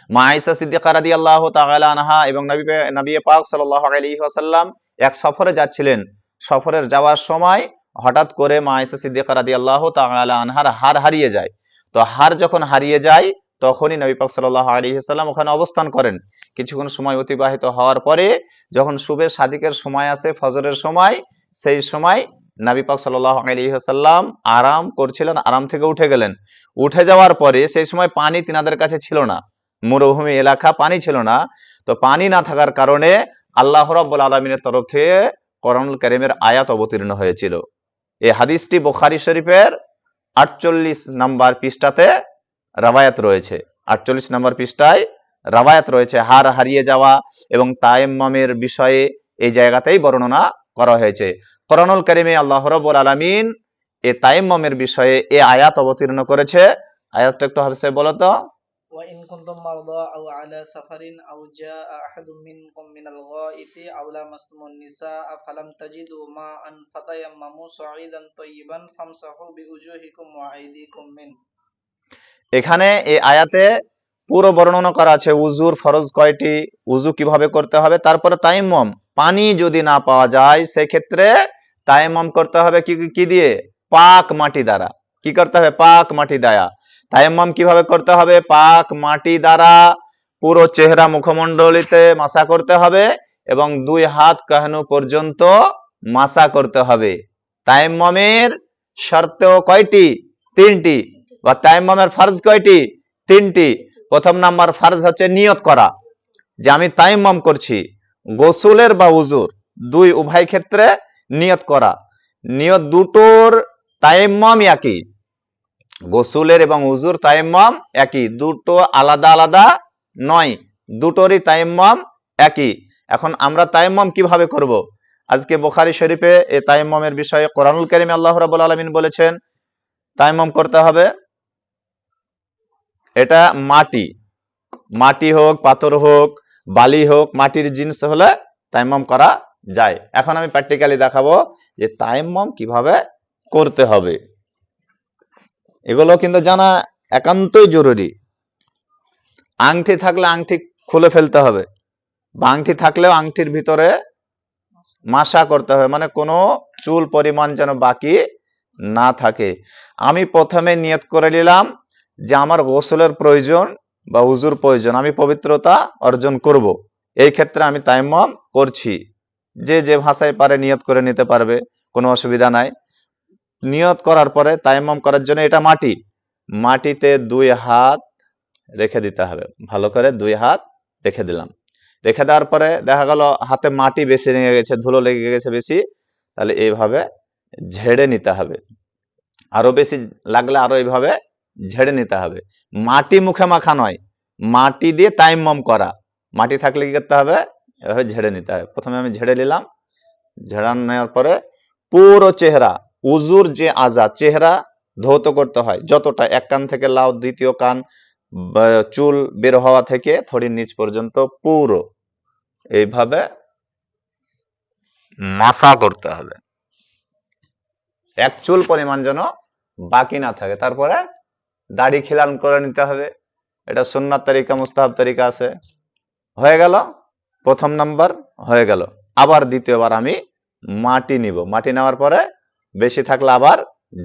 মা আয়েশা সিদ্দিকা রাদিয়াল্লাহু তাআলা আনহা এবং নবী পাক সাল্লাল্লাহু আলাইহি ওয়াসাল্লাম এক সফরে যাচ্ছিলেন। সফরের যাওয়ার সময় হঠাৎ করে মা আয়েশা সিদ্দিকা রাদিয়াল্লাহু তাআলা আনহার হার হারিয়ে যায়। তো হার যখন হারিয়ে যায় তখনই নবী পাক সাল্লাল্লাহু আলাইহি ওয়াসাল্লাম ওখানে অবস্থান করেন। কিছুক্ষণ সময় অতিবাহিত হওয়ার পরে যখন শুভে সাদিকের সময় আসে, ফজরের সময়, সেই সময় নবী পাক সাল্লাল্লাহু আলাইহি ওয়াসাল্লাম আরাম করছিলেন, আরাম থেকে উঠে গেলেন। উঠে যাওয়ার পরে সেই সময় পানি তিনাদের কাছে ছিল না, মরুভূমি এলাকা, পানি ছিল না। তো পানি না থাকার কারণে আল্লাহ রাব্বুল আলামিনের তরফ থেকে কোরআনুল কারীমের আয়াত অবতীর্ণ হয়েছিল। এই হাদিসটি বুখারী শরীফের 48 নম্বর পৃষ্ঠাতে রাওয়ায়াত রয়েছে। 48 নম্বর পৃষ্ঠায় রাওয়ায়াত রয়েছে। হার হারিয়ে যাওয়া এবং তায়াম্মুমের বিষয়ে এই জায়গাতেই বর্ণনা করা হয়েছে। কোরআনুল কারীমে আল্লাহ রাব্বুল আলামিন এই তায়াম্মুমের বিষয়ে এই আয়াত অবতীর্ণ করেছে। আয়াতটা একটু হাফেজ বলো তো। وإن كنتم مرضى أو على سفر أو جاء أحد منكم من الغائط أو لامستم النساء فلم تجدوا ماء فتيمموا صعيدا طيبا فامسحوا بوجوهكم وأيديكم منه। এখানে এই আয়াতে পুরো বর্ণনা করা আছে উযুর ফরজ কয়টি, উযু কিভাবে করতে হবে, তারপরে তায়াম্মুম। পানি যদি না পাওয়া যায় সেক্ষেত্রে তায়াম্মুম করতে হবে কি দিয়ে? পাক মাটি দ্বারা। কি করতে হবে? পাক মাটি দ্বারা। তায়াম্মুম কিভাবে করতে হবে? পাক মাটি দ্বারা পুরো চেহারা মুখমণ্ডলিতে মাসা করতে হবে এবং 2 হাত কাহনু পর্যন্ত মাসা করতে হবে। তায়াম্মুমের শর্ত কয়টি? 3টি। বা তায়াম্মুমের ফরজ কয়টি? 3টি। প্রথম নাম্বার ফরজ হচ্ছে নিয়ত করা, যে আমি তায়াম্মুম করছি। গোসলের বা উযুর উভয় ক্ষেত্রে নিয়ত করা। নিয়ত দুটোর তায়াম্মুম একই, গোসলের এবং উযুর তায়াম্মুম একই, দুটো আলাদা আলাদা নয়, দুটোরই তায়াম্মুম একই। এখন আমরা তায়াম্মুম কিভাবে করব? আজকে বুখারী শরীফে এই তায়াম্মুমের বিষয়ে কোরআনুল কারীমে আল্লাহ রাব্বুল আলামিন বলেছেন তায়াম্মুম করতে হবে। এটা মাটি হোক, পাথর হোক, বালি হোক, মাটির জিনিস হলে তায়াম্মুম করা যায়। এখন আমি প্র্যাকটিক্যালি দেখাবো যে তায়াম্মুম কিভাবে করতে হবে। এগুলো কিন্তু জানা একান্তই জরুরি। আংটি থাকলে আংটি খুলে ফেলতে হবে, বা আংটি থাকলেও আংটির ভিতরে মাসা করতে হবে, মানে কোনো চুল পরিমাণ যেন বাকি না থাকে। আমি প্রথমে নিয়ত করে নিলাম যে আমার গোসলের প্রয়োজন বা উযুর প্রয়োজন, আমি পবিত্রতা অর্জন করব। এই ক্ষেত্রে আমি তায়াম্মুম করছি। যে ভাষায় পারে নিয়ত করে নিতে পারবে, কোনো অসুবিধা নাই। নিয়ত করার পরে তায়াম্মুম করার জন্য এটা মাটিতে 2 হাত রেখে দিতে হবে। ভালো করে 2 হাত রেখে দিলাম। রেখে দেওয়ার পরে দেখা গেল হাতে মাটি বেশি লেগে গেছে, ধুলো লেগে গেছে বেশি, তাহলে এইভাবে ঝেড়ে নিতে হবে। আরো বেশি লাগলে আরো এইভাবে ঝেড়ে নিতে হবে। মাটি মুখে মাখা নয়, মাটি দিয়ে তায়াম্মুম করা। মাটি থাকলে কি করতে হবে? এভাবে ঝেড়ে নিতে হবে। প্রথমে আমি ঝেড়ে নিলাম। ঝেড়ে নেওয়ার পরে পুরো চেহারা, উযুর যে আযা, চেহারা ধৌত করতে হয় যতটা, এক কান থেকে লাউ, দ্বিতীয় কান, চুল বের হওয়া থেকে থড়ির নিচ পর্যন্ত পুরো এইভাবে মাসা করতে হবে, এক চুল পরিমাণ যেন বাকি না থাকে। তারপরে দাড়ি খিলান করে নিতে হবে। এটা সুন্নাত তরিকা, মুস্তাহাব তরিকা আছে। হয়ে গেল প্রথম নাম্বার, হয়ে গেল। আবার দ্বিতীয়বার আমি মাটি নিব। মাটি নেওয়ার পরে বেশি থাকলে আবার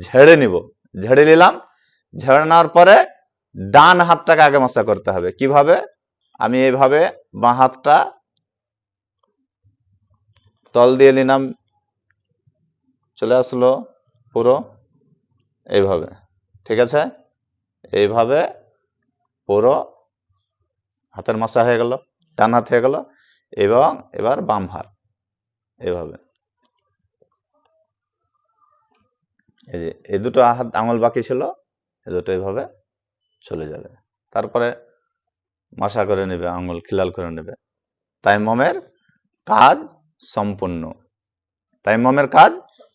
ঝেড়ে নিব। ঝেড়ে নিলাম। ঝেড়ে নেওয়ার পরে ডান হাতটাকে আগে মাসা করতে হবে। কিভাবে? আমি এইভাবে বাঁ হাতটা তল দিয়ে নিলাম, চলে আসলো পুরো এইভাবে, ঠিক আছে? এইভাবে পুরো হাতের মাসা হয়ে গেল, ডান হাত হয়ে গেল। এবং এবার বাম হাত এইভাবে, এই যে এই দুটো হাত আঙুল বাকি ছিল, এই দুটো এইভাবে চলে যাবে। তারপরে মাসা করে নেবে, আঙুল খিলাল করে নেবে। তায়াম্মুমের কাজ সম্পূর্ণ। তায়াম্মুমের কাজ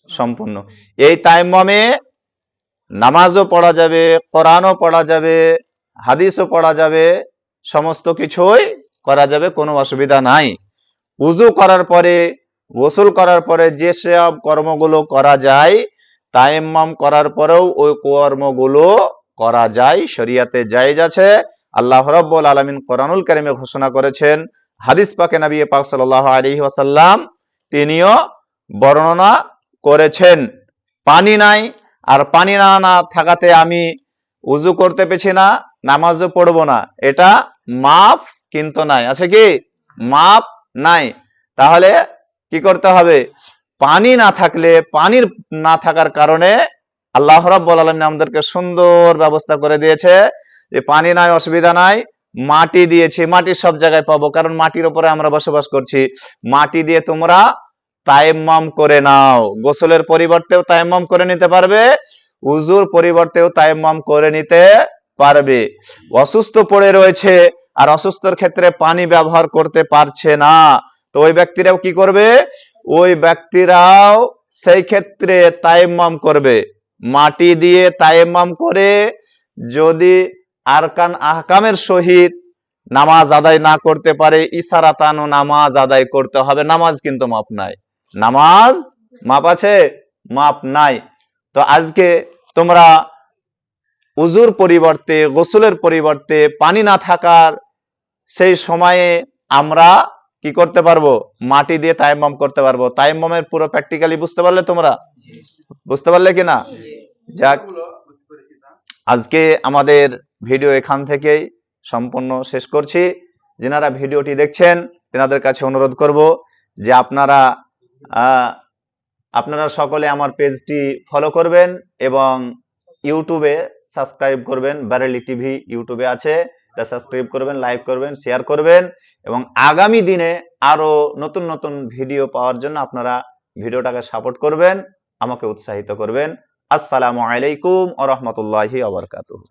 সম্পূর্ণ। এই তায়াম্মুমে নামাজও পড়া যাবে, কোরআনও পড়া যাবে, হাদিসও পড়া যাবে, সমস্ত কিছুই করা যাবে, কোনো অসুবিধা নাই। উযু করার পরে, গোসল করার পরে যে সব কর্মগুলো করা যায়, তায়াম্মুম করার পরেও ওই কর্মগুলো করা যায়, শরীয়তে জায়েজ আছে। আল্লাহ রাব্বুল আলামিন কোরআনুল কারীমে ঘোষণা করেছেন, হাদিস পাকে নবী পাক সাল্লাল্লাহু আলাইহি ওয়াসাল্লাম তিনিও বর্ণনা করেছেন। পানি নাই, আর পানি না থাকাতে আমি উযু করতে পেছি না, নামাজও পড়বো না, এটা মাপ কিন্তু নাই। আছে কি? মাপ নাই। তাহলে কি করতে হবে? পানি না থাকলে, পানির না থাকার কারণে আল্লাহ রাব্বুল আলামিন আমাদেরকে সুন্দর ব্যবস্থা করে দিয়েছে যে পানি নাই, অসুবিধা নাই, মাটি দিয়েছি, মাটি সব জায়গায় পাবো, কারণ মাটির উপরে আমরা বসবাস করছি। মাটি দিয়ে তোমরা তায়াম্মুম করে নাও। গোসলের পরিবর্তেও তায়াম্মুম করে নিতে পারবে, উযুর পরিবর্তেও তায়াম্মুম করে নিতে পারবে। অসুস্থ পড়ে রয়েছে আর অসুস্থর ক্ষেত্রে পানি ব্যবহার করতে পারছে না, তো ওই ব্যক্তিরাও কি করবে? ওই ব্যক্তিরাও সেই ক্ষেত্রে তায়াম্মুম করবে। মাটি দিয়ে তায়াম্মুম করে যদি আরকান আহকামের সহিত নামাজ আদায় না করতে পারে, ইশারাতান নামাজ আদায় করতে হবে। নামাজ কিন্তু মাপ নাই। নামাজ মাপ আছে? মাপ নাই। তো আজকে তোমরা উযুর পরিবর্তে, গোসলের পরিবর্তে পানি না থাকার সেই সময়ে আমরা কি করতে পারবো? মাটি দিয়ে তায়াম্মুম করতে পারবো। তায়াম্মুমের পুরো প্র্যাকটিক্যালি বুঝতে পারলে তোমরা? বুঝতে পারলে কিনা? যাক, আজকে আমাদের ভিডিও এখান থেকেই সম্পূর্ণ শেষ করছি। যারা ভিডিওটি দেখছেন তেনাদের কাছে অনুরোধ করব যে আপনারা সকলে আমার পেজটি ফলো করবেন এবং ইউটিউবে সাবস্ক্রাইব করবেন। বারেলি টিভি ইউটিউবে আছে, এটা সাবস্ক্রাইব করবেন, লাইক করবেন, শেয়ার করবেন, এবং আগামী দিনে আরো নতুন নতুন ভিডিও পাওয়ার জন্য আপনারা ভিডিওটাকে সাপোর্ট করবেন, আমাকে উৎসাহিত করবেন। আসসালামু আলাইকুম ওয়া রাহমাতুল্লাহি ওয়া বারাকাতুহু।